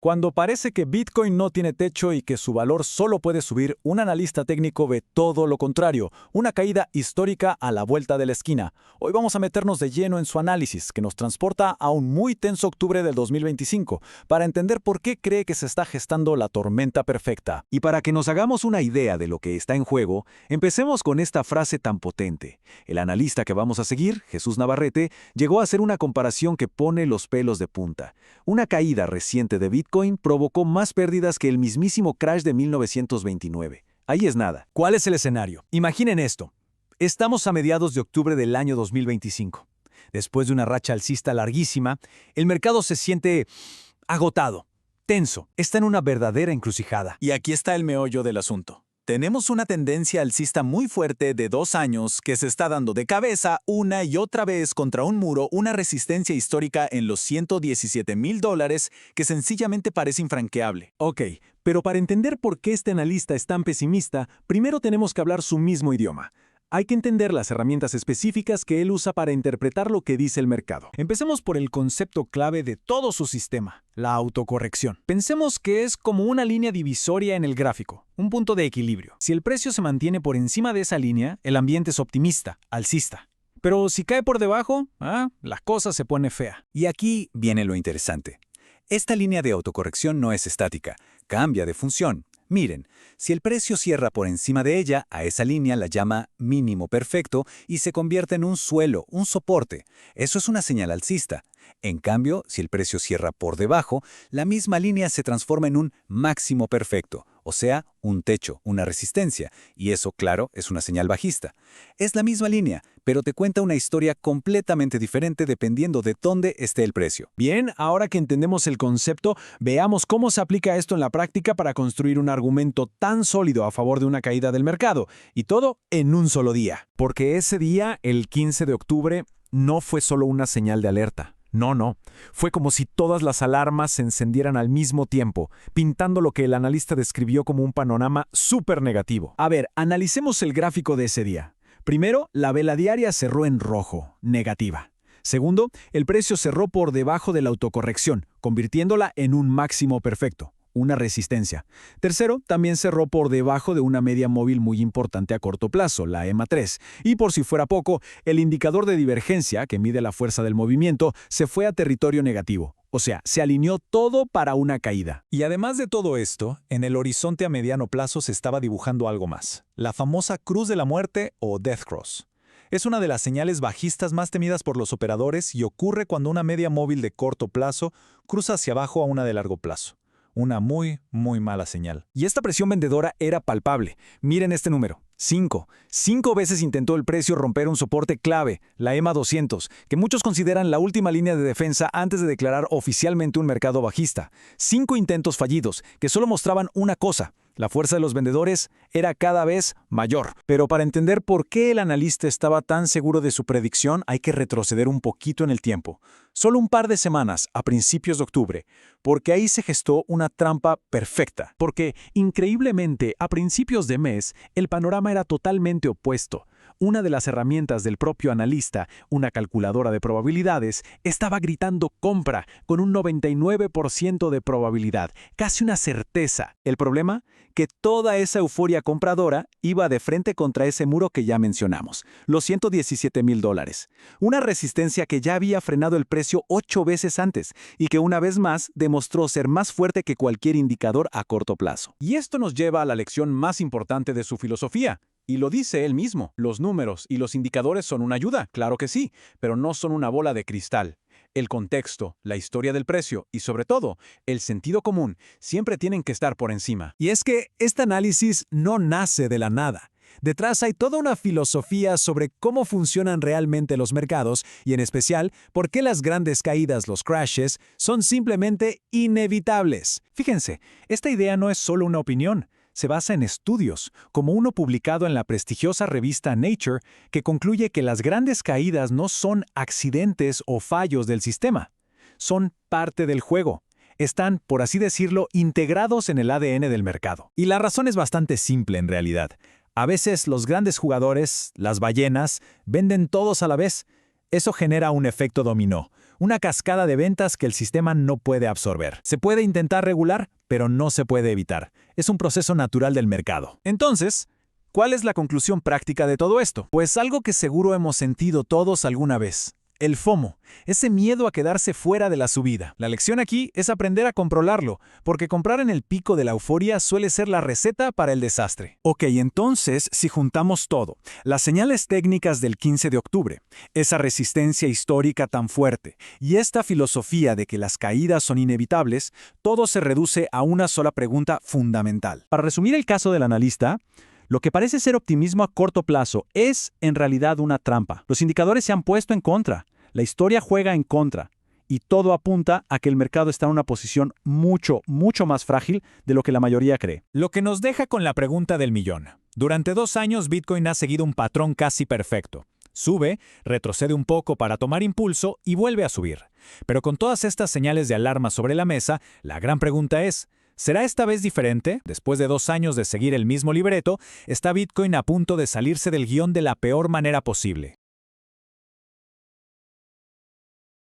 Cuando parece que Bitcoin no tiene techo y que su valor solo puede subir, un analista técnico ve todo lo contrario, una caída histórica a la vuelta de la esquina. Hoy vamos a meternos de lleno en su análisis, que nos transporta a un muy tenso octubre del 2025, para entender por qué cree que se está gestando la tormenta perfecta. Y para que nos hagamos una idea de lo que está en juego, empecemos con esta frase tan potente. El analista que vamos a seguir, Jesús Navarrete, llegó a hacer una comparación que pone los pelos de punta. Una caída reciente de Bitcoin provocó más pérdidas que el mismísimo crash de 1929. Ahí es nada. ¿Cuál es el escenario? Imaginen esto. Estamos a mediados de octubre del año 2025. Después de una racha alcista larguísima, el mercado se siente agotado, tenso, está en una verdadera encrucijada. Y aquí está el meollo del asunto. Tenemos una tendencia alcista muy fuerte de 2 años que se está dando de cabeza una y otra vez contra un muro, una resistencia histórica en los $117,000 que sencillamente parece infranqueable. Ok, pero para entender por qué este analista es tan pesimista, primero tenemos que hablar su mismo idioma. Hay que entender las herramientas específicas que él usa para interpretar lo que dice el mercado. Empecemos por el concepto clave de todo su sistema, la autocorrección. Pensemos que es como una línea divisoria en el gráfico, un punto de equilibrio. Si el precio se mantiene por encima de esa línea, el ambiente es optimista, alcista. Pero si cae por debajo, la cosa se pone fea. Y aquí viene lo interesante. Esta línea de autocorrección no es estática, cambia de función. Miren, si el precio cierra por encima de ella, a esa línea la llama mínimo perfecto y se convierte en un suelo, un soporte. Eso es una señal alcista. En cambio, si el precio cierra por debajo, la misma línea se transforma en un máximo perfecto, o sea, un techo, una resistencia, y eso, claro, es una señal bajista. Es la misma línea, pero te cuenta una historia completamente diferente dependiendo de dónde esté el precio. Bien, ahora que entendemos el concepto, veamos cómo se aplica esto en la práctica para construir un argumento tan sólido a favor de una caída del mercado, y todo en un solo día. Porque ese día, el 15 de octubre, no fue solo una señal de alerta. No. Fue como si todas las alarmas se encendieran al mismo tiempo, pintando lo que el analista describió como un panorama súper negativo. A ver, analicemos el gráfico de ese día. Primero, la vela diaria cerró en rojo, negativa. Segundo, el precio cerró por debajo de la autocorrección, convirtiéndola en un máximo perfecto, una resistencia. Tercero, también cerró por debajo de una media móvil muy importante a corto plazo, la EMA3. Y por si fuera poco, el indicador de divergencia, que mide la fuerza del movimiento, se fue a territorio negativo. O sea, se alineó todo para una caída. Y además de todo esto, en el horizonte a mediano plazo se estaba dibujando algo más. La famosa Cruz de la Muerte o Death Cross. Es una de las señales bajistas más temidas por los operadores y ocurre cuando una media móvil de corto plazo cruza hacia abajo a una de largo plazo. Una muy mala señal. Y esta presión vendedora era palpable. Miren este número. 5. 5 veces intentó el precio romper un soporte clave, la EMA 200, que muchos consideran la última línea de defensa antes de declarar oficialmente un mercado bajista. 5 intentos fallidos, que solo mostraban una cosa. La fuerza de los vendedores era cada vez mayor. Pero para entender por qué el analista estaba tan seguro de su predicción, hay que retroceder un poquito en el tiempo. Solo un par de semanas, a principios de octubre, porque ahí se gestó una trampa perfecta. Porque, increíblemente, a principios de mes, el panorama era totalmente opuesto. Una de las herramientas del propio analista, una calculadora de probabilidades, estaba gritando compra con un 99% de probabilidad, casi una certeza. ¿El problema? Que toda esa euforia compradora iba de frente contra ese muro que ya mencionamos, los $117,000. Una resistencia que ya había frenado el precio 8 veces antes y que una vez más demostró ser más fuerte que cualquier indicador a corto plazo. Y esto nos lleva a la lección más importante de su filosofía. Y lo dice él mismo, los números y los indicadores son una ayuda, claro que sí, pero no son una bola de cristal. El contexto, la historia del precio y, sobre todo, el sentido común siempre tienen que estar por encima. Y es que este análisis no nace de la nada. Detrás hay toda una filosofía sobre cómo funcionan realmente los mercados y, en especial, por qué las grandes caídas, los crashes, son simplemente inevitables. Fíjense, esta idea no es solo una opinión. Se basa en estudios, como uno publicado en la prestigiosa revista Nature, que concluye que las grandes caídas no son accidentes o fallos del sistema. Son parte del juego. Están, por así decirlo, integrados en el ADN del mercado. Y la razón es bastante simple en realidad. A veces los grandes jugadores, las ballenas, venden todos a la vez. Eso genera un efecto dominó. una cascada de ventas que el sistema no puede absorber. Se puede intentar regular, pero no se puede evitar. Es un proceso natural del mercado. Entonces, ¿cuál es la conclusión práctica de todo esto? Pues algo que seguro hemos sentido todos alguna vez. El FOMO, ese miedo a quedarse fuera de la subida. La lección aquí es aprender a controlarlo, porque comprar en el pico de la euforia suele ser la receta para el desastre. Ok, entonces, si juntamos todo, las señales técnicas del 15 de octubre, esa resistencia histórica tan fuerte y esta filosofía de que las caídas son inevitables, todo se reduce a una sola pregunta fundamental. Para resumir el caso del analista, lo que parece ser optimismo a corto plazo es, en realidad, una trampa. Los indicadores se han puesto en contra, la historia juega en contra, y todo apunta a que el mercado está en una posición mucho más frágil de lo que la mayoría cree. Lo que nos deja con la pregunta del millón. Durante 2 años, Bitcoin ha seguido un patrón casi perfecto. Sube, retrocede un poco para tomar impulso y vuelve a subir. Pero con todas estas señales de alarma sobre la mesa, la gran pregunta es, ¿será esta vez diferente? Después de 2 años de seguir el mismo libreto, ¿está Bitcoin a punto de salirse del guión de la peor manera posible?